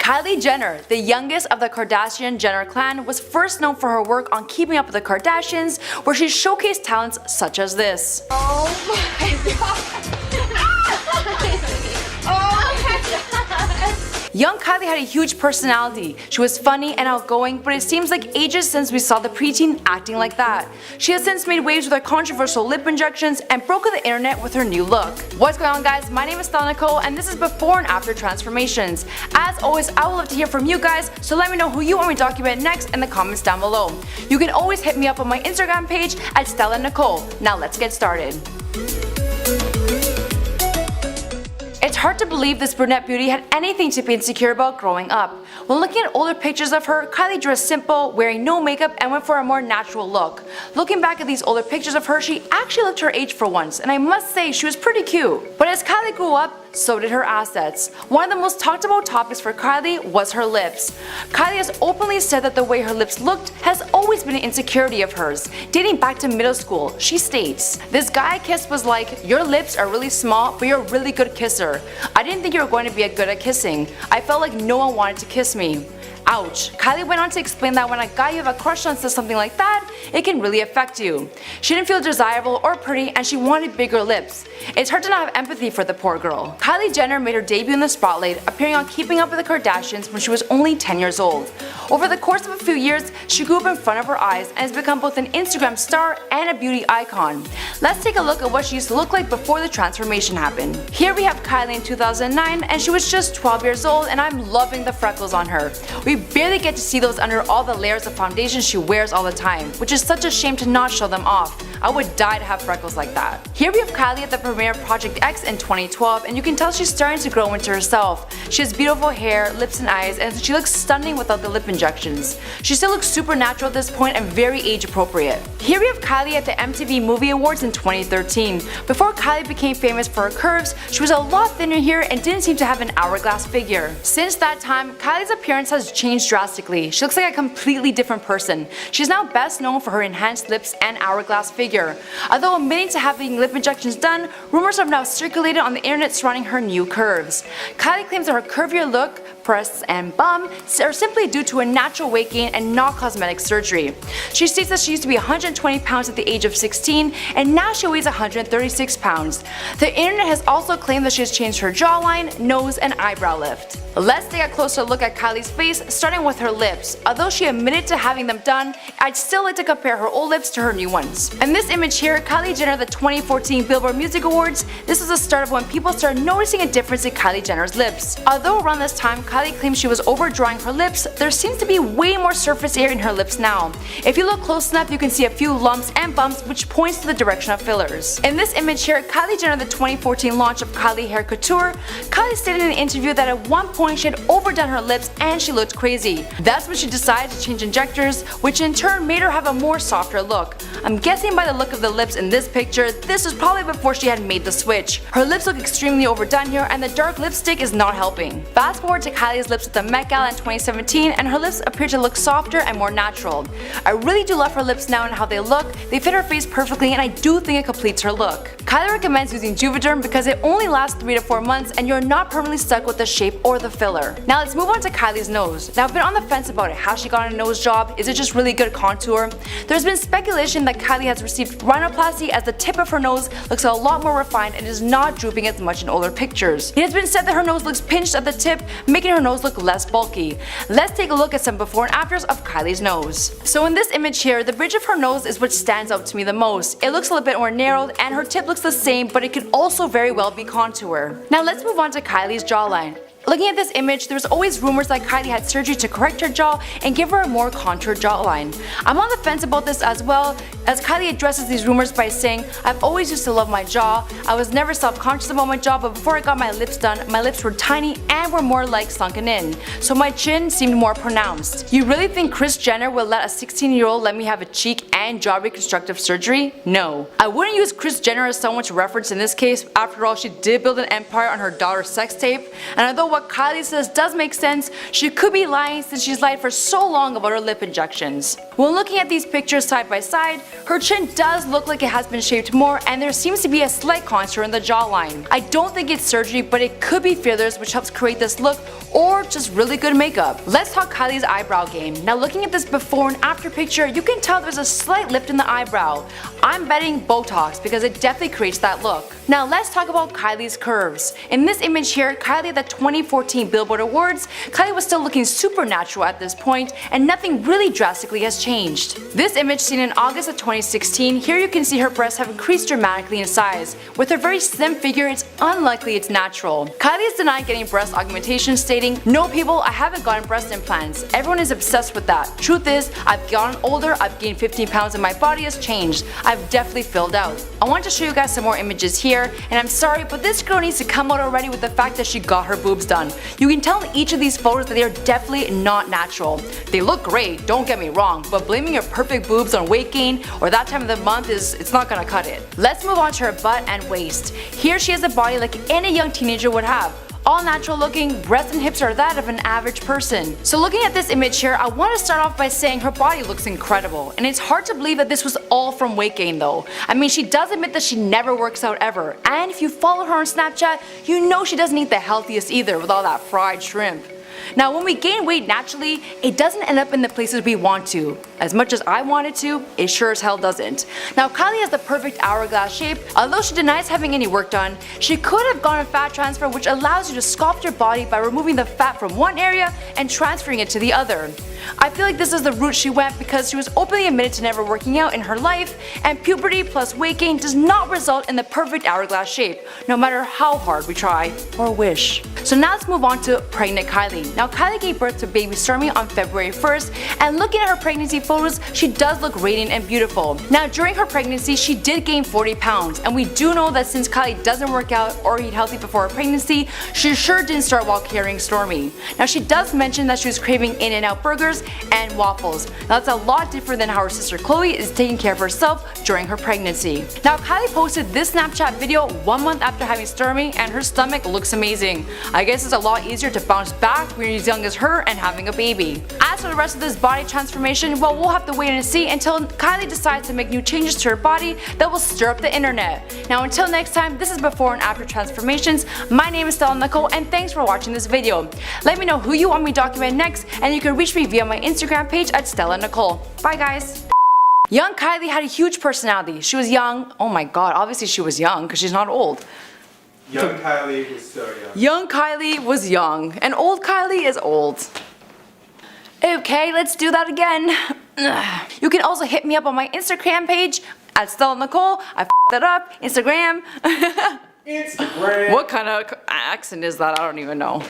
Kylie Jenner, the youngest of the Kardashian-Jenner clan, was first known for her work on Keeping Up with the Kardashians, where she showcased talents such as this. Oh my god! Young Kylie had a huge personality. She was funny and outgoing, but it seems like ages since we saw the preteen acting like that. She has since made waves with her controversial lip injections and broke the internet with her new look. What's going on, guys? My name is Stella Nicole and this is before and after transformations. As always, I would love to hear from you guys, so let me know who you want me to document next in the comments down below. You can always hit me up on my Instagram page at Stella Nicole. Now let's get started. It's hard to believe this brunette beauty had anything to be insecure about growing up. When looking at older pictures of her, Kylie dressed simple, wearing no makeup, and went for a more natural look. Looking back at these older pictures of her, she actually looked her age for once, and I must say she was pretty cute. But as Kylie grew up, so did her assets. One of the most talked about topics for Kylie was her lips. Kylie has openly said that the way her lips looked has always been an insecurity of hers. Dating back to middle school, she states, "This guy I kissed was like, your lips are really small, but you're a really good kisser. I didn't think you were going to be good at kissing. I felt like no one wanted to kiss me." Ouch. Kylie went on to explain that when a guy you have a crush on says something like that, it can really affect you. She didn't feel desirable or pretty and she wanted bigger lips. It's hard to not have empathy for the poor girl. Kylie Jenner made her debut in the spotlight, appearing on Keeping Up with the Kardashians when she was only 10 years old. Over the course of a few years, she grew up in front of her eyes and has become both an Instagram star and a beauty icon. Let's take a look at what she used to look like before the transformation happened. Here we have Kylie in 2009 and she was just 12 years old, and I'm loving the freckles on her. We barely get to see those under all the layers of foundation she wears all the time, which is such a shame to not show them off. I would die to have freckles like that. Here we have Kylie at the premiere of Project X in 2012, and you can tell she's starting to grow into herself. She has beautiful hair, lips and eyes, and she looks stunning without the lip injections. She still looks super natural at this point and very age appropriate. Here we have Kylie at the MTV Movie Awards in 2013. Before Kylie became famous for her curves, she was a lot thinner here and didn't seem to have an hourglass figure. Since that time, Kylie's appearance has changed drastically. She looks like a completely different person. She's now best known for her enhanced lips and hourglass figure. Although admitting to having lip injections done, rumors have now circulated on the internet surrounding her new curves. Kylie claims that her curvier look, breasts and bum are simply due to a natural weight gain and not cosmetic surgery. She states that she used to be 120 pounds at the age of 16 and now she weighs 136 pounds. The internet has also claimed that she has changed her jawline, nose and eyebrow lift. Let's take a closer look at Kylie's face, starting with her lips. Although she admitted to having them done, I'd still like to compare her old lips to her new ones. In this image here, Kylie Jenner at the 2014 Billboard Music Awards, this is the start of when people started noticing a difference in Kylie Jenner's lips. Although around this time Kylie claimed she was overdrawing her lips, there seems to be way more surface area in her lips now. If you look close enough, you can see a few lumps and bumps, which points to the direction of fillers. In this image here, Kylie Jenner at the 2014 launch of Kylie Hair Couture, Kylie stated in an interview that at one point she had overdone her lips and she looked crazy. That's when she decided to change injectors, which in turn made her have a more softer look. I'm guessing by the look of the lips in this picture, this was probably before she had made the switch. Her lips look extremely overdone here and the dark lipstick is not helping. Fast forward to Kylie's lips at the Met Gala in 2017 and her lips appear to look softer and more natural. I really do love her lips now and how they look. They fit her face perfectly and I do think it completes her look. Kylie recommends using Juvederm because it only lasts 3 to 4 months and you're not permanently stuck with the shape or the filler. Now let's move on to Kylie's nose. Now I've been on the fence about it. Has she gotten a nose job? Is it just really good contour? There's been speculation that Kylie has received rhinoplasty as the tip of her nose looks a lot more refined and is not drooping as much in older pictures. It has been said that her nose looks pinched at the tip, making her nose look less bulky. Let's take a look at some before and afters of Kylie's nose. So in this image here, the bridge of her nose is what stands out to me the most. It looks a little bit more narrowed and her tip looks the same, but it could also very well be contour. Now let's move on to Kylie's jawline. Looking at this image, there's always rumors that Kylie had surgery to correct her jaw and give her a more contoured jawline. I'm on the fence about this as well, as Kylie addresses these rumors by saying, "I've always used to love my jaw. I was never self-conscious about my jaw, but before I got my lips done, my lips were tiny and were more like sunken in, so my chin seemed more pronounced." You really think Kris Jenner will let a 16-year-old let me have a cheek and jaw reconstructive surgery? No. I wouldn't use Kris Jenner as someone to reference in this case. After all, she did build an empire on her daughter's sex tape, and although what Kylie says does make sense, she could be lying since she's lied for so long about her lip injections. When looking at these pictures side by side, her chin does look like it has been shaped more and there seems to be a slight contour in the jawline. I don't think it's surgery, but it could be fillers which helps create this look, or just really good makeup. Let's talk Kylie's eyebrow game. Now looking at this before and after picture, you can tell there's a slight lift in the eyebrow. I'm betting Botox because it definitely creates that look. Now let's talk about Kylie's curves. In this image here, Kylie at the 2014 Billboard Awards, Kylie was still looking super natural at this point and nothing really drastically has changed. This image seen in August of 2016, here you can see her breasts have increased dramatically in size. With her very slim figure, it's unlikely it's natural. Kylie has denied getting breast augmentation, stating, "No people, I haven't gotten breast implants. Everyone is obsessed with that. Truth is, I've gotten older, I've gained 15 pounds and my body has changed. I've definitely filled out." I want to show you guys some more images here, and I'm sorry, but this girl needs to come out already with the fact that she got her boobs done. You can tell in each of these photos that they are definitely not natural. They look great, don't get me wrong, but blaming your perfect boobs on weight gain or that time of the month it's not gonna cut it. Let's move on to her butt and waist. Here she has a body like any young teenager would have. All natural looking, breasts and hips are that of an average person. So looking at this image here, I want to start off by saying her body looks incredible, and it's hard to believe that this was all from weight gain though. I mean, she does admit that she never works out ever, and if you follow her on Snapchat, you know she doesn't eat the healthiest either with all that fried shrimp. Now when we gain weight naturally, it doesn't end up in the places we want to. As much as I want it to, it sure as hell doesn't. Now Kylie has the perfect hourglass shape. Although she denies having any work done, she could have gone a fat transfer, which allows you to sculpt your body by removing the fat from one area and transferring it to the other. I feel like this is the route she went because she was openly admitted to never working out in her life, and puberty plus weight gain does not result in the perfect hourglass shape, no matter how hard we try or wish. So now let's move on to pregnant Kylie. Now Kylie gave birth to baby Stormi on February 1st, and looking at her pregnancy photos, she does look radiant and beautiful. Now during her pregnancy, she did gain 40 pounds, and we do know that since Kylie doesn't work out or eat healthy before her pregnancy, she sure didn't start while carrying Stormi. Now she does mention that she was craving In-N-Out burgers and waffles. Now that's a lot different than how her sister Chloe is taking care of herself during her pregnancy. Now Kylie posted this Snapchat video 1 month after having Stormi, and her stomach looks amazing. I guess it's a lot easier to bounce back when you're as young as her and having a baby. As for the rest of this body transformation, well, we'll have to wait and see until Kylie decides to make new changes to her body that will stir up the internet. Now until next time, this is before and after transformations. My name is Stella Nicole, and thanks for watching this video. Let me know who you want me to document next, and you can reach me via my Instagram page at Stella Nicole. Bye guys! Young Kylie had a huge personality. She was young. Oh my god, obviously she was young because she's not old. Young Kylie was so young. Young Kylie was young, and old Kylie is old. Okay, let's do that again. You can also hit me up on my Instagram page at Stella Nicole. I f***ed that up. Instagram. Instagram. What kind of accent is that? I don't even know.